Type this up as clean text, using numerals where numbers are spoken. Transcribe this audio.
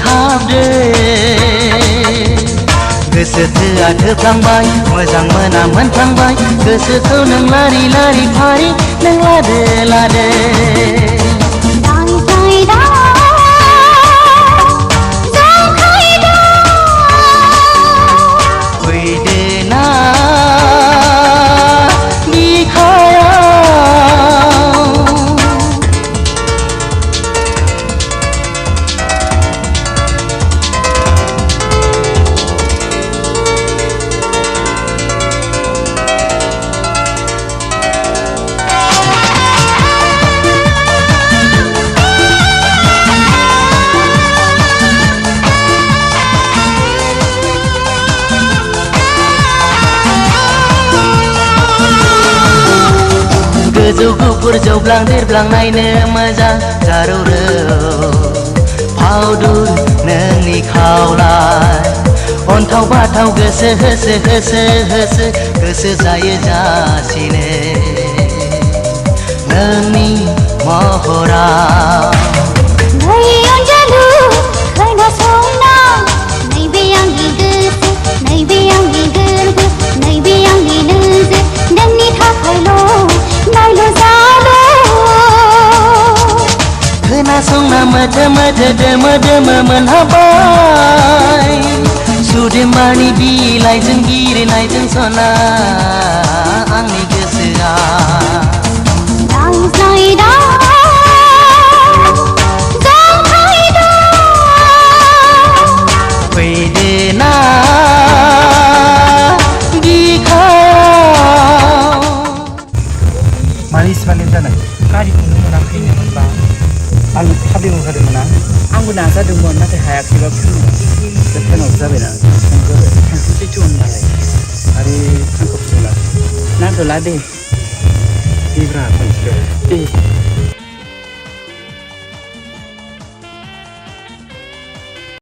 हाबदो गोसो थोआ थोफ्लांबाय मोजां मोना मोनफ्लांबाय गोसोखौ नों लारि लारि फारि नों लादो लादो गोजौ गुफुर जौब्लां देरब्लां नायनो मोजां जारौ रौ फावदुर नोंनि खावलाय अन्थाव बाथाव गोसो होसो होसो होसो गोसो जायो जासिनो नोंनि महरा खोनासंना मोदो मोदो दोमो दोमो मोनहाबाय सुदेम्बारनि बिलाइजों बिरनायजों सना आंनि गोसोआ फैदो ना बिखायाव मानि सिमानि जानाय गारिखौनो मोनाखैनो मोनबा आं थाबैनो ओंखारदोंमोन ना आंबो नाजादोंमोन नाथाय हायाखैबा फेनावसो जाबायना थांखिसै थुन नालाय आरो थांखौ नांथ'ला दे देब्रा खनसेल' दे